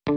Hi,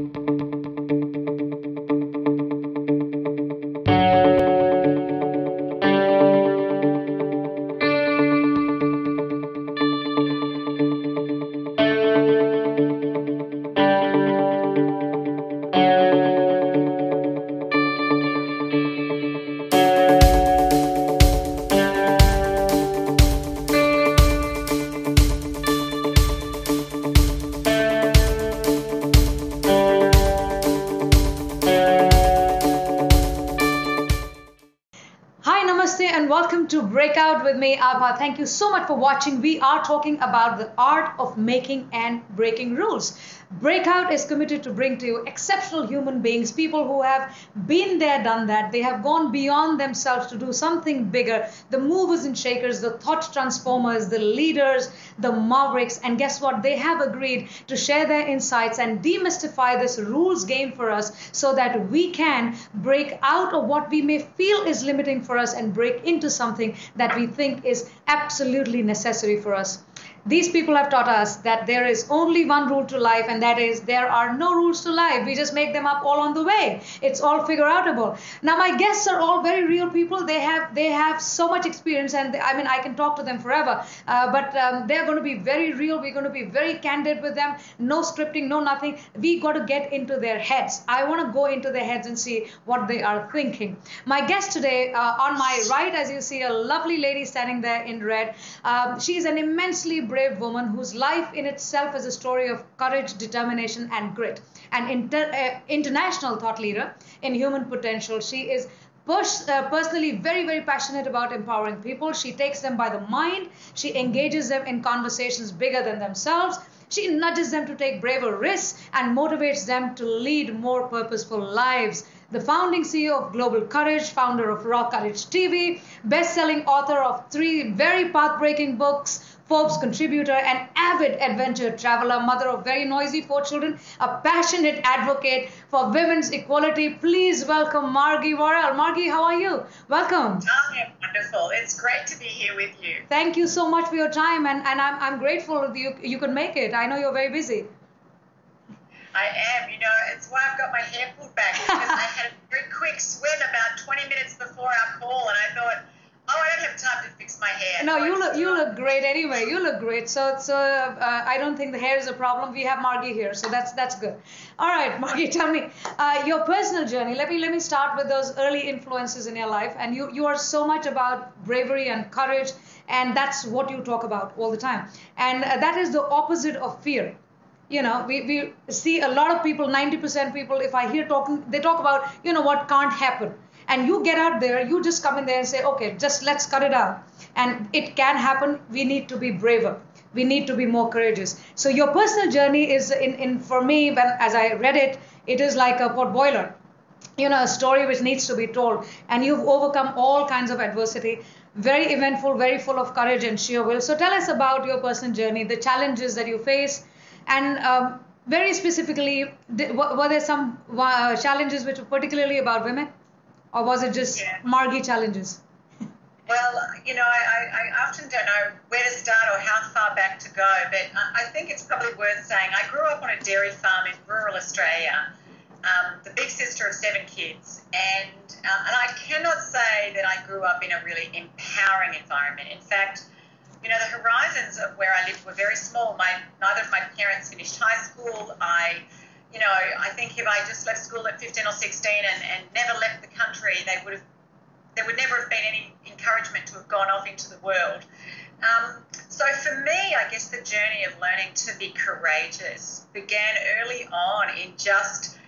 namaste, and welcome to Breakout with me, Abha. Thank you so much for watching. We are talking about the art of making and breaking rules. Breakout is committed to bring to you exceptional human beings, people who have been there, done that. They have gone beyond themselves to do something bigger. The movers and shakers, the thought transformers, the leaders, the mavericks. And guess what? They have agreed to share their insights and demystify this rules game for us so that we can break out of what we may feel is limiting for us and break into something that we think is absolutely necessary for us. These people have taught us that there is only one rule to life, and that is there are no rules to life. We just make them up all on the way. It's all figure outable. Now, my guests are all very real people. They have so much experience, and I can talk to them forever. But they're going to be very real. We're going to be very candid with them. No scripting, no nothing. We got to get into their heads. I want to go into their heads and see what they are thinking. My guest today, on my right, as you see, a lovely lady standing there in red. She's an immensely brave woman whose life in itself is a story of courage, determination, and grit. An international thought leader in human potential. She is personally very, very passionate about empowering people. She takes them by the mind. She engages them in conversations bigger than themselves. She nudges them to take braver risks and motivates them to lead more purposeful lives. The founding CEO of Global Courage, founder of Raw Courage TV, best-selling author of 3 very path-breaking books, Forbes contributor, an avid adventure traveler, mother of very noisy 4 children, a passionate advocate for women's equality. Please welcome Margie Warrell. Margie, how are you? Welcome. I am wonderful. It's great to be here with you. Thank you so much for your time, and I'm grateful that you could make it. I know you're very busy. I am. It's why I've got my hair pulled back, because I had a very quick swim about 20 minutes before our call, and I thought, I don't have time to fix my hair. No, you look great anyway. You look great. So I don't think the hair is a problem. We have Margie here, so that's good. All right, Margie, tell me your personal journey. Let me start with those early influences in your life. And you are so much about bravery and courage, and that's what you talk about all the time. And that is the opposite of fear. We see a lot of people, 90% people, if I hear talking, they talk about, what can't happen. And you get out there, you just come in there and say, okay, just let's cut it out. And it can happen. We need to be braver. We need to be more courageous. So your personal journey is, for me, as I read it, it is like a potboiler, a story which needs to be told. And you've overcome all kinds of adversity. Very eventful, very full of courage and sheer will. So tell us about your personal journey, the challenges that you face. And very specifically, were there some challenges which were particularly about women? Or was it just Margie challenges? Well, I often don't know where to start or how far back to go, but I think it's probably worth saying I grew up on a dairy farm in rural Australia, the big sister of 7 kids, and I cannot say that I grew up in a really empowering environment. In fact, the horizons of where I lived were very small. Neither of my parents finished high school. I think if I just left school at 15 or 16 and never left the country, there would never have been any encouragement to have gone off into the world. So for me, I guess the journey of learning to be courageous began early on in just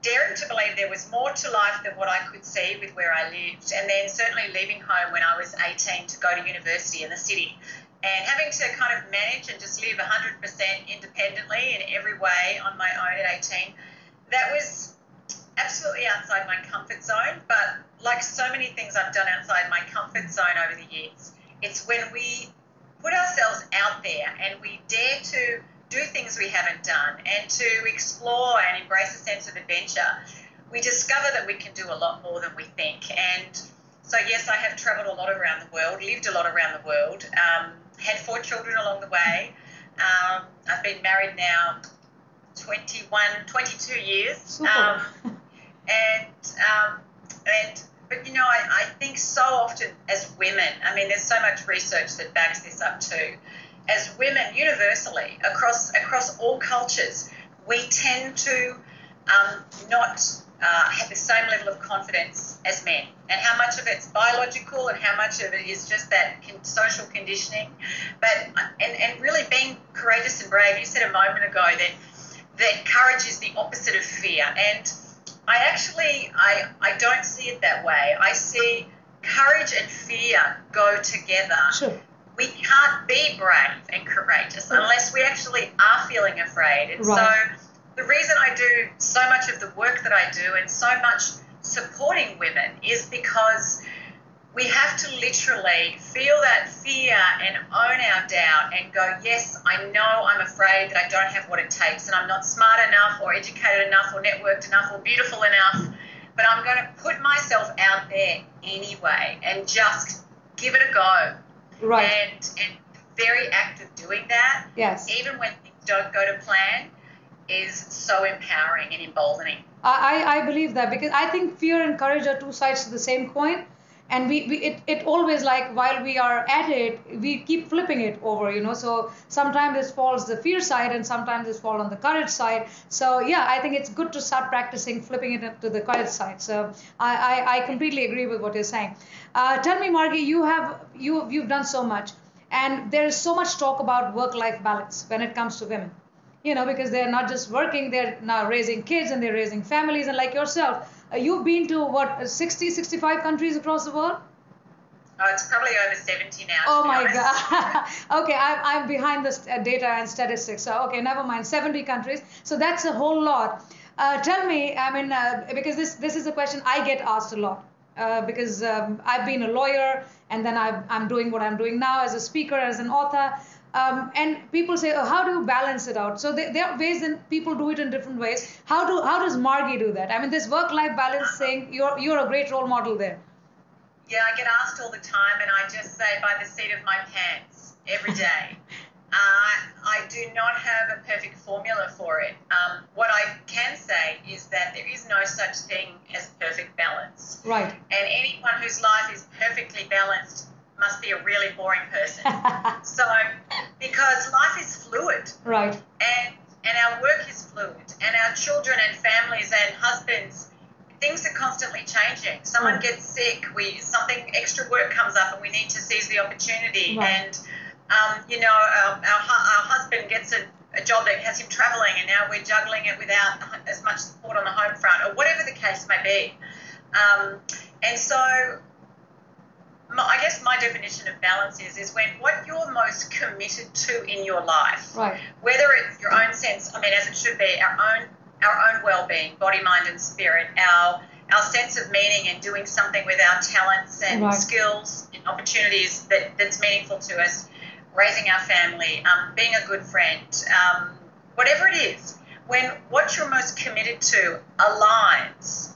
daring to believe there was more to life than what I could see with where I lived, and then certainly leaving home when I was 18 to go to university in the city. And having to kind of manage and just live 100% independently in every way on my own at 18, that was absolutely outside my comfort zone. But like so many things I've done outside my comfort zone over the years, it's when we put ourselves out there and we dare to do things we haven't done and to explore and embrace a sense of adventure, we discover that we can do a lot more than we think. And so, yes, I have travelled a lot around the world, lived a lot around the world, had 4 children along the way. I've been married now 22 years. Super. But, you know, I think so often as women, I mean, there's so much research that backs this up too. As women, universally, across all cultures, we tend to not have the same level of confidence as men. And how much of it's biological and how much of it is just that social conditioning. But and really being courageous and brave. You said a moment ago that courage is the opposite of fear. And I don't see it that way. I see courage and fear go together. Sure. We can't be brave and courageous unless we actually are feeling afraid. And right. so the reason I do so much of the work that I do and so much supporting women is because we have to literally feel that fear and own our doubt and go, yes, I know I'm afraid that I don't have what it takes and I'm not smart enough or educated enough or networked enough or beautiful enough, but I'm going to put myself out there anyway and just give it a go. Right. And very act of doing that, yes, even when things don't go to plan, is so empowering and emboldening. I believe that, because I think fear and courage are two sides to the same coin. And it always, like, while we are at it, we keep flipping it over, you know. So sometimes this falls the fear side and sometimes this falls on the courage side. So yeah, I think it's good to start practicing flipping it to the courage side. So I completely agree with what you're saying. Tell me, Margie, you've done so much, and there is so much talk about work-life balance when it comes to women. You know, because they're not just working, they're now raising kids and they're raising families. And like yourself, you've been to what, 60, 65 countries across the world? Oh, it's probably over 70 now. Oh my God. Okay, I'm behind the data and statistics. So, okay, never mind. 70 countries. So that's a whole lot. Tell me, I mean, because this is a question I get asked a lot. Because I've been a lawyer and then I'm doing what I'm doing now as a speaker, as an author. And people say, oh, how do you balance it out? So there are ways, and people do it in different ways. How does Margie do that? I mean, this work-life balance thing, you're a great role model there. Yeah, I get asked all the time, and I just say by the seat of my pants every day. I do not have a perfect formula for it. What I can say is that there is no such thing as perfect balance. Right. And anyone whose life is perfectly balanced must be a really boring person. So, because life is fluid. Right. And our work is fluid. And our children and families and husbands, things are constantly changing. Someone gets sick, something extra work comes up and we need to seize the opportunity. Right. And, you know, our husband gets a job that has him travelling and now we're juggling it without as much support on the home front, or whatever the case may be. And so I guess my definition of balance is when what you're most committed to in your life, right, whether it's your own sense, I mean, as it should be, our own well-being, body, mind and spirit, our sense of meaning and doing something with our talents and skills and opportunities that's meaningful to us, raising our family, being a good friend, whatever it is, when what you're most committed to aligns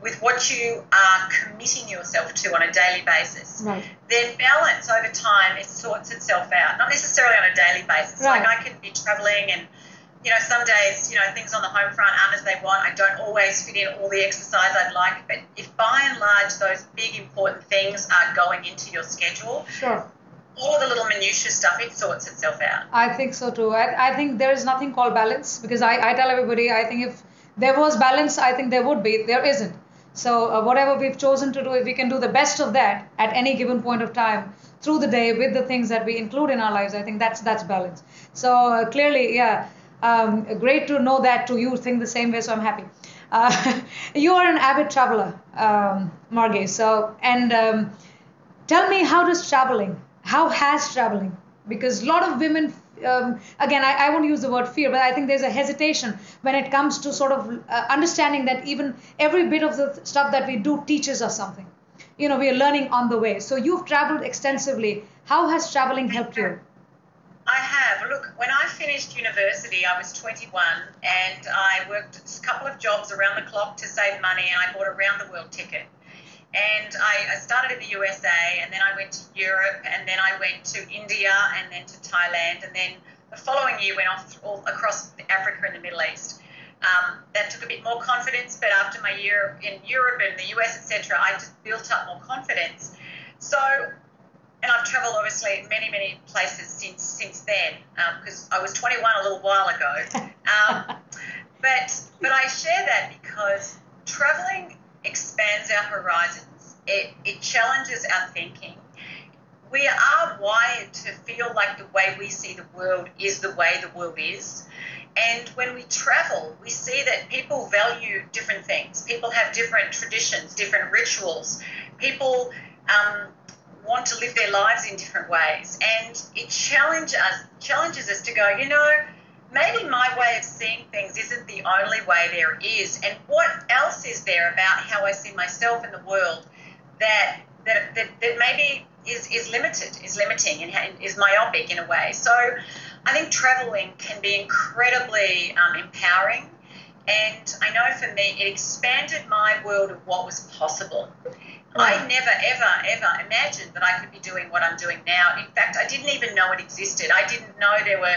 with what you are committing yourself to on a daily basis, then balance over time, it sorts itself out. Not necessarily on a daily basis. Like I can be travelling and, you know, some days, you know, things on the home front aren't as they want. I don't always fit in all the exercise I'd like. But if by and large those big important things are going into your schedule, all of the little minutiae stuff, it sorts itself out. I think so too. I think there is nothing called balance, because I tell everybody, I think if there was balance, I think there would be. There isn't. So whatever we've chosen to do, if we can do the best of that at any given point of time through the day with the things that we include in our lives, I think that's balance. So clearly, yeah, great to know that too. You think the same way, so I'm happy. You are an avid traveler, Margie. So, and tell me, how has traveling? Because a lot of women, again, I won't use the word fear, but I think there's a hesitation when it comes to sort of understanding that even every bit of the stuff that we do teaches us something. You know, we are learning on the way. So you've traveled extensively. How has traveling helped you? I have. Look, when I finished university, I was 21 and I worked a couple of jobs around the clock to save money, and I bought a round-the-world ticket. And I started in the USA, and then I went to Europe, and then I went to India, and then to Thailand, and then the following year went off all across Africa and the Middle East. That took a bit more confidence, but after my year in Europe and the US, etc., I just built up more confidence. So, and I've travelled obviously many, many places since then, because I was 21 a little while ago. But I share that because travelling expands our horizons. It challenges our thinking. We are wired to feel like the way we see the world is the way the world is. And when we travel, we see that people value different things. People have different traditions, different rituals. People want to live their lives in different ways. And it challenges us to go, maybe my way of seeing things isn't the only way there is. And what else is there about how I see myself in the world that maybe is limiting and is myopic in a way. So I think traveling can be incredibly empowering, and I know for me it expanded my world of what was possible. I never, ever imagined that I could be doing what I'm doing now. In fact, I didn't even know it existed. I didn't know there were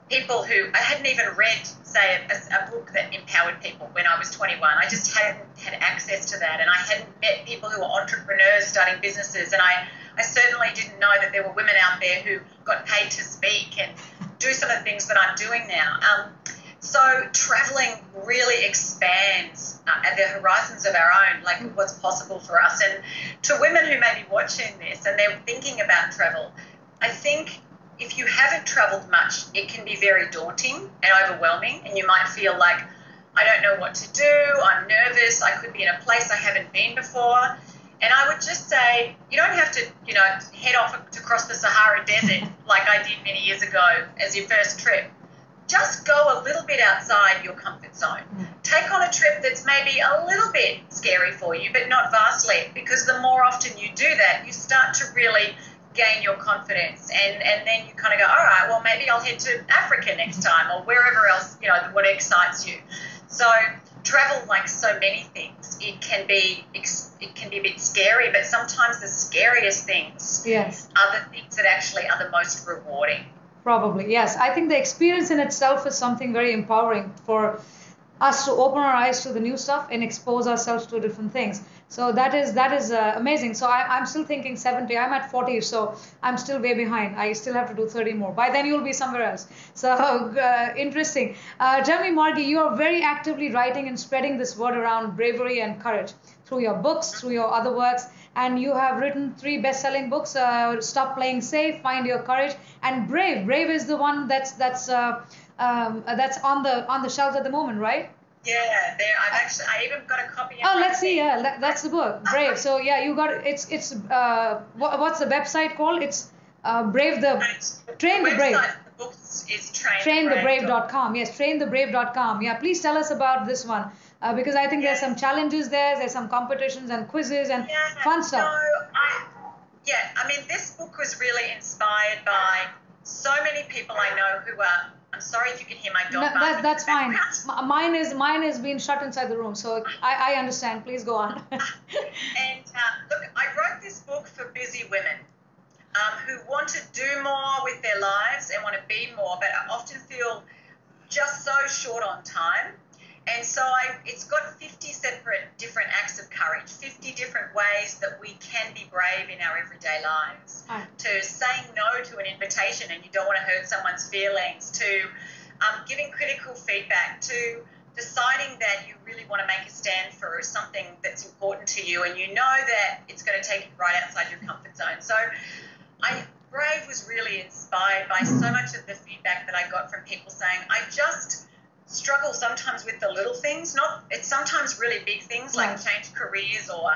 people who, I hadn't even read, say, a book that empowered people when I was 21. I just hadn't had access to that, and I hadn't met people who were entrepreneurs starting businesses, and I certainly didn't know that there were women out there who got paid to speak and do some of the things that I'm doing now. So traveling really expands the horizons of our own, like what's possible for us. And to women who may be watching this and they're thinking about travel, I think if you haven't traveled much, it can be very daunting and overwhelming, and you might feel like, I don't know what to do, I'm nervous, I could be in a place I haven't been before. And I would just say, you don't have to, head off to cross the Sahara Desert like I did many years ago as your first trip. Just go a little bit outside your comfort zone. Take on a trip that's maybe a little bit scary for you, but not vastly, because the more often you do that, you start to really gain your confidence, and then you kind of go, all right, well, maybe I'll head to Africa next time, or wherever else, what excites you. So travel, like so many things, it can be a bit scary, but sometimes the scariest things are the things that actually are the most rewarding. Probably, yes. I think the experience in itself is something very empowering for us to open our eyes to the new stuff and expose ourselves to different things. So that is amazing. So I'm still thinking 70. I'm at 40, so I'm still way behind. I still have to do 30 more. By then you'll be somewhere else. So interesting. Tell me, Margie, you are very actively writing and spreading this word around bravery and courage through your books, through your other works. And you have written 3 best-selling books: Stop Playing Safe, Find Your Courage, and Brave. Brave is the one that's on the shelves at the moment, right? Yeah, there. I even got a copy. Oh, let's see. Yeah, that's the book, Brave. So yeah, you got it's what's the website called? It's Brave the Train the Brave. The book is trainthebrave.com. Yes, trainthebrave.com. Yeah, please tell us about this one. Because I think there's some challenges there's some competitions and quizzes and fun stuff. I mean, this book was really inspired by so many people I know who are, I'm sorry if you can hear my dog. No, that's fine. Mine is being shut inside the room, so I understand. Please go on. And look, I wrote this book for busy women who want to do more with their lives and want to be more, but often feel just so short on time. And so it's got 50 separate different acts of courage, 50 different ways that we can be brave in our everyday lives. To saying no to an invitation and you don't want to hurt someone's feelings, to giving critical feedback, to deciding that you really want to make a stand for something that's important to you and you know that it's going to take you right outside your comfort zone. So Brave was really inspired by so much of the feedback that I got from people saying, I just struggle sometimes with the little things. It's sometimes really big things like change careers or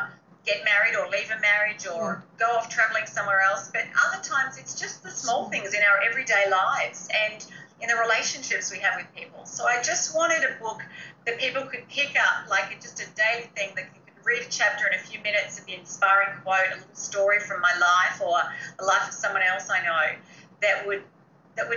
get married or leave a marriage or go off traveling somewhere else. But other times it's just the small things in our everyday lives and in the relationships we have with people. So I just wanted a book that people could pick up, like just a daily thing that you could read a chapter in a few minutes of the inspiring quote, a little story from my life or the life of someone else I know that would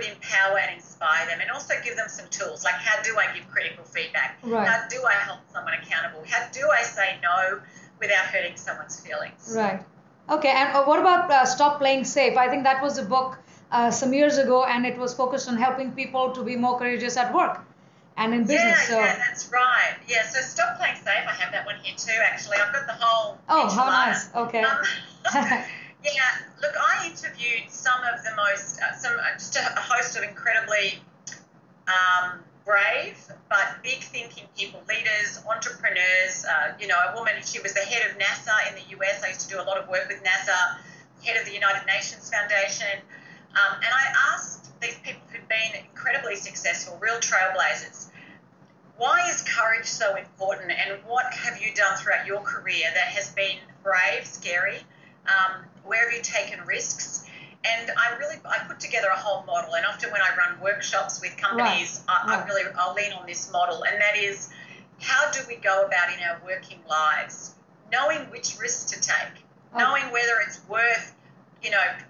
empower and inspire them, and also give them some tools, like how do I give critical feedback? Right. How do I help someone accountable? How do I say no without hurting someone's feelings? Right. Okay, and what about Stop Playing Safe? I think that was a book some years ago, and it was focused on helping people to be more courageous at work and in business. Yeah, that's right. Yeah, so Stop Playing Safe, I have that one here too, actually. I've got the whole Oh, how enchilada. nice. Okay. Yeah, look, I interviewed some of the most, just a host of incredibly brave but big thinking people, leaders, entrepreneurs. A woman, she was the head of NASA in the US. I used to do a lot of work with NASA, head of the United Nations Foundation. And I asked these people who'd been incredibly successful, real trailblazers, why is courage so important, and what have you done throughout your career that has been brave, scary? Where have you taken risks? And I put together a whole model, and often when I run workshops with companies, I'll lean on this model, and that is, how do we go about in our working lives, knowing which risks to take, knowing whether it's worth,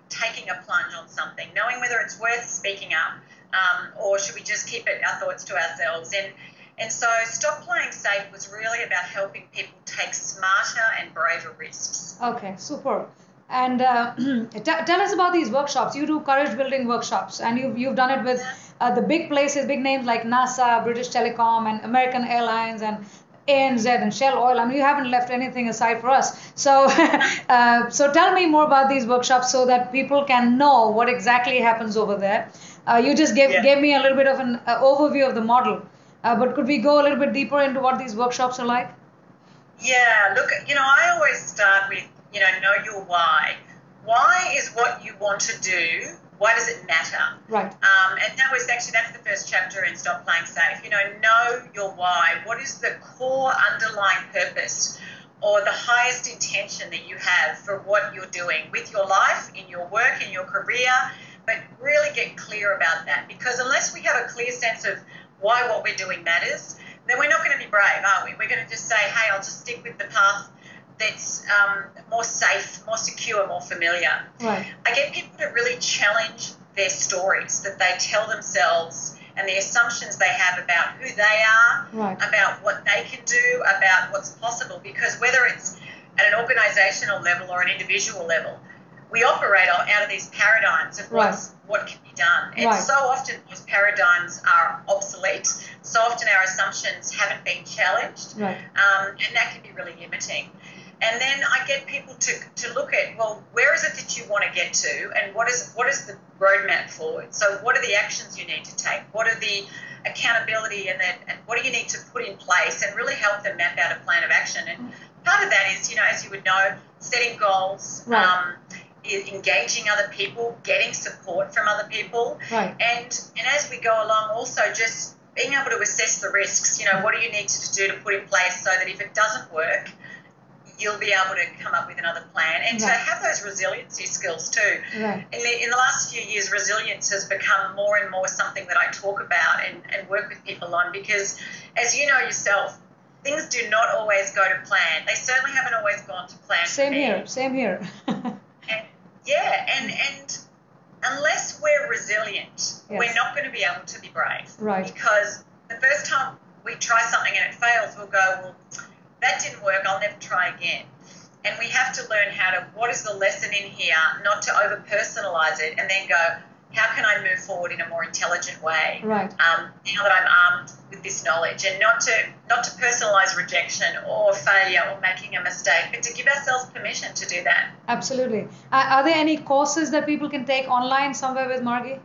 taking a plunge on something, knowing whether it's worth speaking up, or should we just keep our thoughts to ourselves? And so Stop Playing Safe was really about helping people take smarter and braver risks. Okay, super. And tell us about these workshops. You do courage building workshops, and you've done it with the big places, big names like NASA, British Telecom, and American Airlines, and ANZ and Shell Oil. I mean, you haven't left anything aside for us. So, so tell me more about these workshops so that people can know what exactly happens over there. You just gave me a little bit of an overview of the model, but could we go a little bit deeper into what these workshops are like? Yeah, look, I always start with, know your why. Why is what you want to do, why does it matter? Right. And that's the first chapter in Stop Playing Safe. Know your why. What is the core underlying purpose or the highest intention that you have for what you're doing with your life, in your work, in your career, but really get clear about that. Because unless we have a clear sense of why what we're doing matters, then we're not going to be brave, are we? We're going to just say, hey, I'll just stick with the path that's more safe, more secure, more familiar. Right. I get people to really challenge their stories that they tell themselves and the assumptions they have about who they are, about what they can do, about what's possible. Because whether it's at an organisational level or an individual level, we operate out of these paradigms of what can be done. And so often those paradigms are obsolete. So often our assumptions haven't been challenged. Right. And that can be really limiting. And then I get people to look at, well, where is it that you want to get to, and what is the roadmap forward? So what are the actions you need to take? What are the accountability and what do you need to put in place, and really help them map out a plan of action? And part of that is, as you would know, setting goals, engaging other people, getting support from other people, and as we go along, also just being able to assess the risks. What do you need to do to put in place so that if it doesn't work, you'll be able to come up with another plan, and to have those resiliency skills too. In the last few years, resilience has become more and more something that I talk about and work with people on, because as you know yourself, things do not always go to plan. They certainly haven't always gone to plan. Same here. And unless we're resilient, we're not going to be able to be brave. Because the first time we try something and it fails, we'll go, well, that didn't work, I'll never try again. And we have to learn what is the lesson in here, not to over-personalise it, and then go, how can I move forward in a more intelligent way? Now that I'm armed with this knowledge, and not to personalise rejection or failure or making a mistake, but to give ourselves permission to do that. Absolutely. Are there any courses that people can take online somewhere with Margie?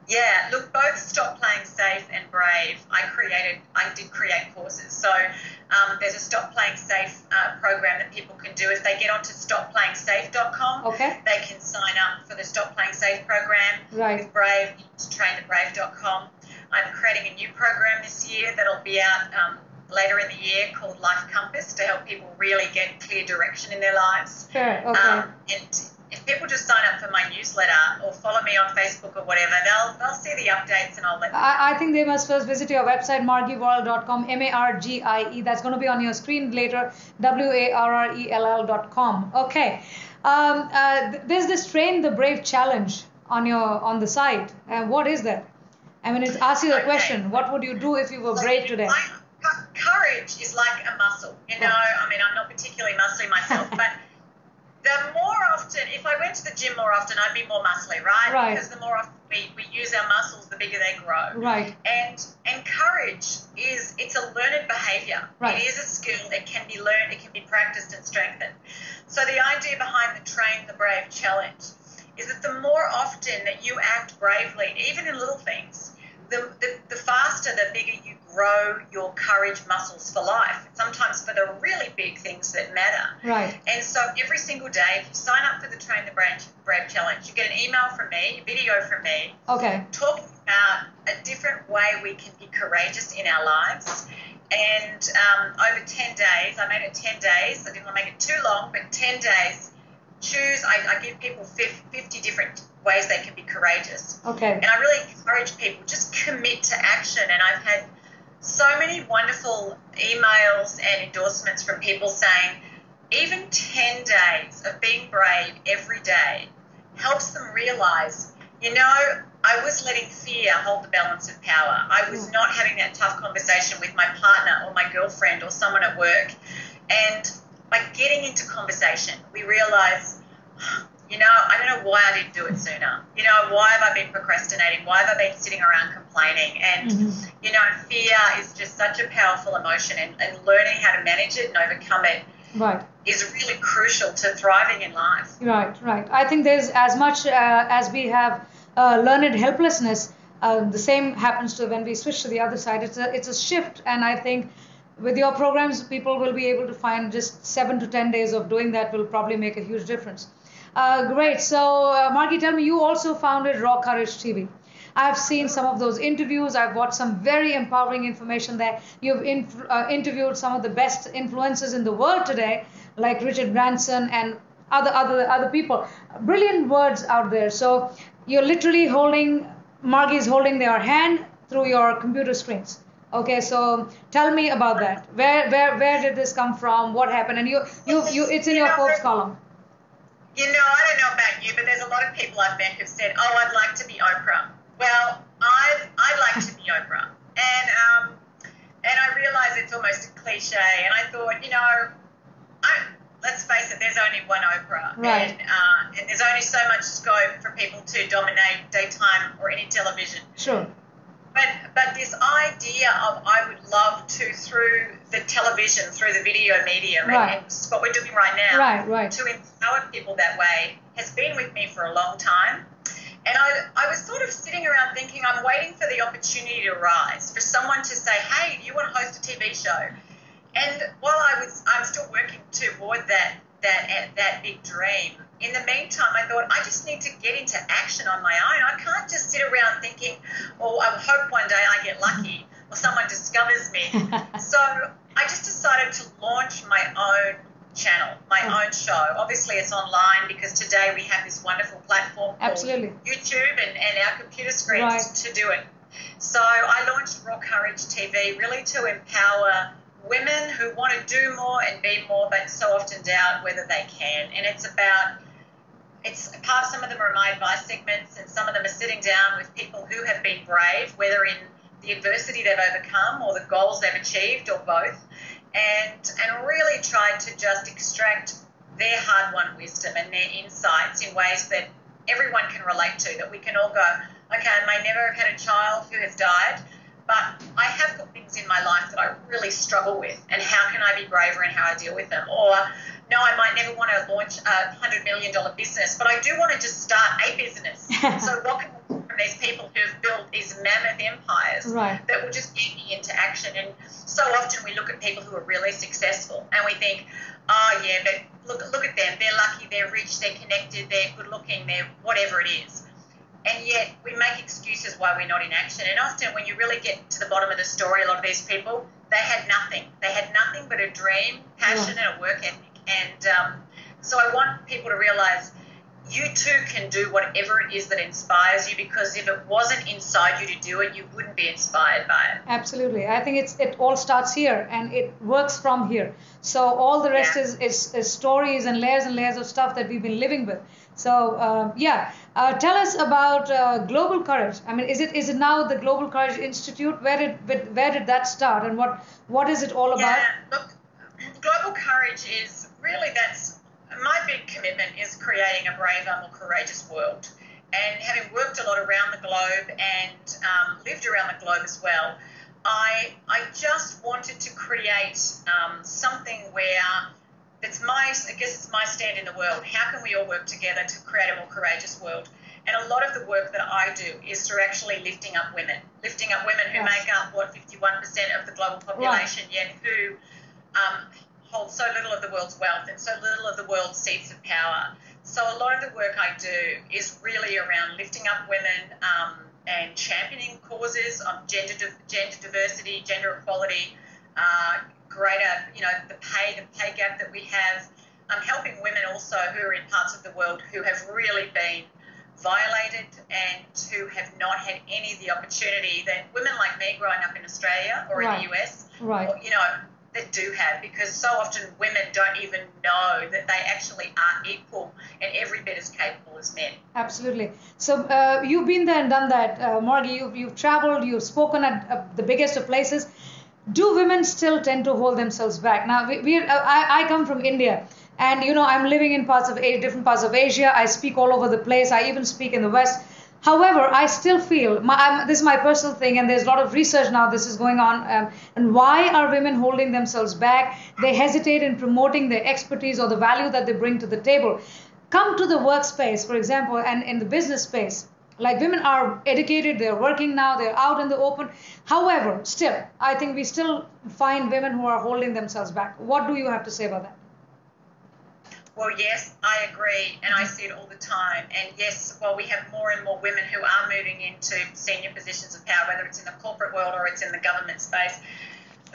Yeah, look, both Stop Playing Safe and Brave, I did create courses. So there's a Stop Playing Safe program that people can do. If they get onto stopplayingsafe.com, they can sign up for the Stop Playing Safe program. With Brave, it's trainthebrave.com. I'm creating a new program this year that'll be out later in the year called Life Compass, to help people really get clear direction in their lives. And if people just sign up for my newsletter or follow me on Facebook or whatever, they'll see the updates, and I'll let them know. I think they must first visit your website, margiewarrell.com, MARGIE. That's going to be on your screen later, WARRELL.com. Okay. There's this Train the Brave challenge on the site. What is that? I mean, it asks you the question, what would you do if you were brave today? Courage is like a muscle. I mean, I'm not particularly muscly myself, but the more often, if I went to the gym more often, I'd be more muscly, right? Right. Because the more often we use our muscles, the bigger they grow. Right. And courage it's a learned behavior. Right. It is a skill. It can be learned. It can be practiced and strengthened. So the idea behind the Train the Brave challenge is that the more often that you act bravely, even in little things, the faster, the bigger you grow your courage muscles for life, sometimes for the really big things that matter. Right. And so every single day, if you sign up for the Train the Brave Challenge, you get an email from me, a video from me, Okay. talking about a different way we can be courageous in our lives. And over 10 days, I made it 10 days. I didn't want to make it too long, but 10 days, I give people 50 different ways they can be courageous. Okay. And I really encourage people, just commit to action. And I've had so many wonderful emails and endorsements from people saying even 10 days of being brave every day helps them realize, I was letting fear hold the balance of power. I was not having that tough conversation with my partner or my girlfriend or someone at work. And by getting into conversation, we realize, I don't know why I didn't do it sooner. Why have I been procrastinating? Why have I been sitting around complaining? And, fear is just such a powerful emotion, and learning how to manage it and overcome it is really crucial to thriving in life. Right. I think there's as much as we have learned helplessness, the same happens to when we switch to the other side. It's a shift, and I think with your programs, people will be able to find just 7 to 10 days of doing that will probably make a huge difference. Great. So, Margie, tell me, you also founded Raw Courage TV. I've seen some of those interviews. I've watched some very empowering information there. You've interviewed some of the best influencers in the world today, like Richard Branson and other people. Brilliant words out there. So you're literally Margie's holding their hand through your computer screens. Okay, so tell me about that. Where did this come from? What happened? And it's in your Forbes column. I don't know about you, but there's a lot of people I've met who've said, "Oh, I'd like to be Oprah." Well, I'd like to be Oprah, and I realize it's almost a cliche. And I thought, let's face it, there's only one Oprah, right. And there's only so much scope for people to dominate daytime or any television. Sure. But this idea of I would love to, through the television, through the video medium, right. and what we're doing right now, right. to empower people that way, has been with me for a long time. And I was sort of sitting around thinking, I'm waiting for the opportunity to rise, for someone to say, hey, do you want to host a TV show? And while I'm still working toward that big dream, in the meantime, I thought, I just need to get into action on my own. I can't just sit around thinking, oh, I hope one day I get lucky or someone discovers me. So I just decided to launch my own channel, my own show. Obviously, it's online because today we have this wonderful platform called YouTube and our computer screens to do it. So I launched Raw Courage TV really to empower women who want to do more and be more, but so often doubt whether they can. And it's some of them are my advice segments, and some of them are sitting down with people who have been brave, whether in the adversity they've overcome or the goals they've achieved or both, and really tried to just extract their hard-won wisdom and their insights in ways that everyone can relate to, that we can all go, okay, I may never have had a child who has died, but I have got things in my life that I really struggle with, and how can I be braver in how I deal with them? Or, no, I might never want to launch a $100 million business, but I do want to just start a business. So what can I learn from these people who've built these mammoth empires that will just get me into action? And so often we look at people who are really successful and we think, oh, yeah, but look at them. They're lucky, they're rich, they're connected, they're good looking, they're whatever it is. And yet we make excuses why we're not in action. And often when you really get to the bottom of the story, a lot of these people, they had nothing. They had nothing but a dream, passion, and a work ethic. And so I want people to realize you too can do whatever it is that inspires you, because if it wasn't inside you to do it, you wouldn't be inspired by it. Absolutely. I think it all starts here and it works from here. So all the rest is stories and layers of stuff that we've been living with. So tell us about Global Courage. I mean, is it now the Global Courage Institute? Where did that start, and what is it all about? Yeah, look, Global Courage is really, that's my big commitment is creating a braver, more courageous world. And having worked a lot around the globe and lived around the globe as well, I just wanted to create something where it's my stand in the world. How can we all work together to create a more courageous world? And a lot of the work that I do is through actually lifting up women who make up, 51% of the global population, yet who hold so little of the world's wealth and so little of the world's seats of power. So a lot of the work I do is really around lifting up women and championing causes of gender diversity, gender equality, greater, the pay gap that we have. Helping women also who are in parts of the world who have really been violated and who have not had any of the opportunity that women like me growing up in Australia or in the US, that do have, because so often women don't even know that they actually are equal and every bit as capable as men. Absolutely. So you've been there and done that, Margie. You've traveled, you've spoken at the biggest of places. Do women still tend to hold themselves back? Now, I come from India, and I'm living in different parts of Asia. I speak all over the place. I even speak in the West. However, I still feel, this is my personal thing, and there's a lot of research now this is going on, and why are women holding themselves back? They hesitate in promoting their expertise or the value that they bring to the table. Come to the workspace, for example, and in the business space. Like, women are educated, they're working now, they're out in the open. However, still, I think we still find women who are holding themselves back. What do you have to say about that? Well, yes, I agree, and I see it all the time. And yes, while we have more and more women who are moving into senior positions of power, whether it's in the corporate world or it's in the government space,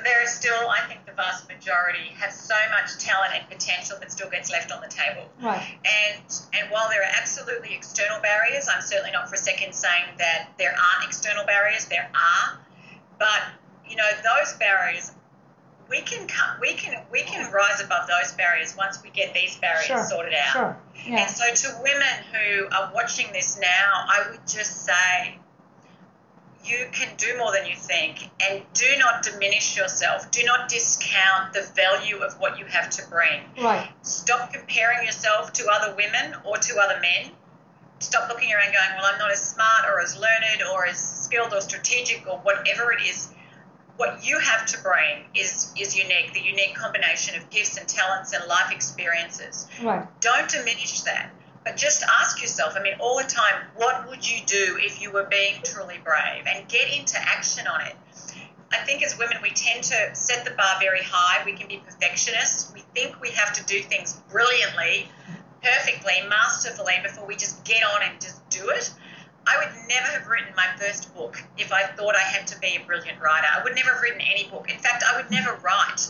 there is still, I think, the vast majority have so much talent and potential that still gets left on the table. Right. And while there are absolutely external barriers, I'm certainly not for a second saying that there aren't external barriers. There are, but those barriers, we can rise above those barriers once we get these barriers sorted out. Sure. Yeah. And so to women who are watching this now, I would just say, you can do more than you think, and do not diminish yourself. Do not discount the value of what you have to bring. Right. Stop comparing yourself to other women or to other men. Stop looking around going, well, I'm not as smart or as learned or as skilled or strategic or whatever it is. What you have to bring is unique, the unique combination of gifts and talents and life experiences. Right. Don't diminish that. But just ask yourself, all the time, what would you do if you were being truly brave? And get into action on it. I think as women, we tend to set the bar very high. We can be perfectionists. We think we have to do things brilliantly, perfectly, masterfully before we just get on and just do it. I would never have written my first book if I thought I had to be a brilliant writer. I would never have written any book. In fact, I would never write.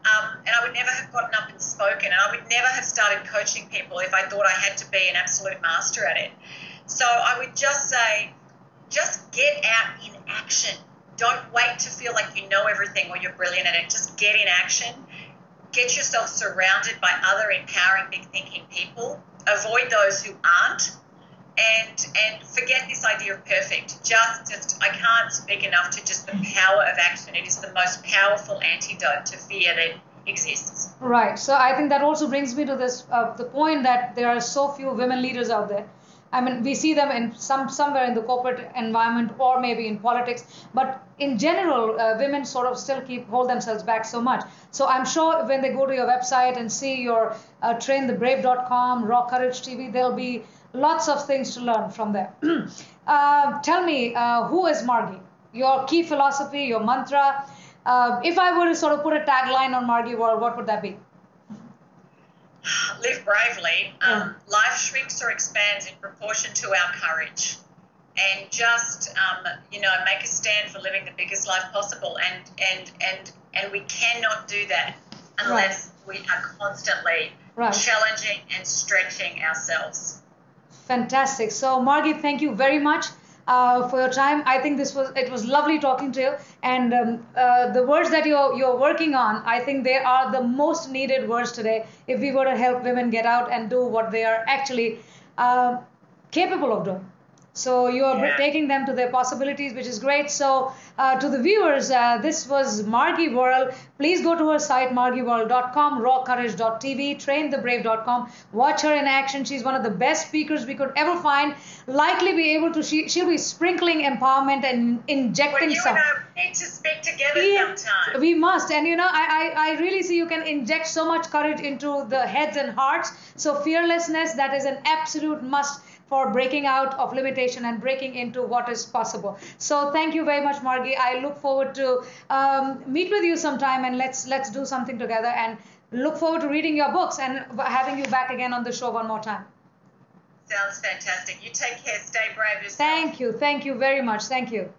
And I would never have gotten up and spoken, and I would never have started coaching people if I thought I had to be an absolute master at it. So I would just say, just get out in action. Don't wait to feel like you know everything or you're brilliant at it. Just get in action. Get yourself surrounded by other empowering, big thinking people. Avoid those who aren't. And forget this idea of perfect. Just I can't speak enough to just the power of action. It is the most powerful antidote to fear that exists. Right. So I think that also brings me to this the point that there are so few women leaders out there. We see them in somewhere in the corporate environment or maybe in politics, but in general, women sort of still hold themselves back so much. So I'm sure when they go to your website and see your trainthebrave.com, Raw Courage TV, there'll be lots of things to learn from there. Tell me, who is Margie? Your key philosophy, your mantra. If I were to sort of put a tagline on Margie Warrell, what would that be? Live bravely. Life shrinks or expands in proportion to our courage. And just, make a stand for living the biggest life possible. And we cannot do that unless we are constantly challenging and stretching ourselves. Fantastic. So, Margie, thank you very much for your time. I think it was lovely talking to you. And the words that you're working on, I think they are the most needed words today if we were to help women get out and do what they are actually capable of doing. So you are Yeah. taking them to their possibilities, which is great. So to the viewers, this was Margie Warrell. Please go to her site, margiewarrell.com, rawcourage.tv, trainthebrave.com. Watch her in action. She's one of the best speakers we could ever find. Likely be able to, she'll be sprinkling empowerment and injecting Well, you some. and I need to speak together sometime. We must. And you know, I really see you can inject so much courage into the heads and hearts. So fearlessness, that is an absolute must for breaking out of limitation and breaking into what is possible. So thank you very much, Margie. I look forward to meet with you sometime, and let's do something together, and look forward to reading your books and having you back again on the show one more time. Sounds fantastic. You take care. Stay brave yourself. Thank you very much. Thank you.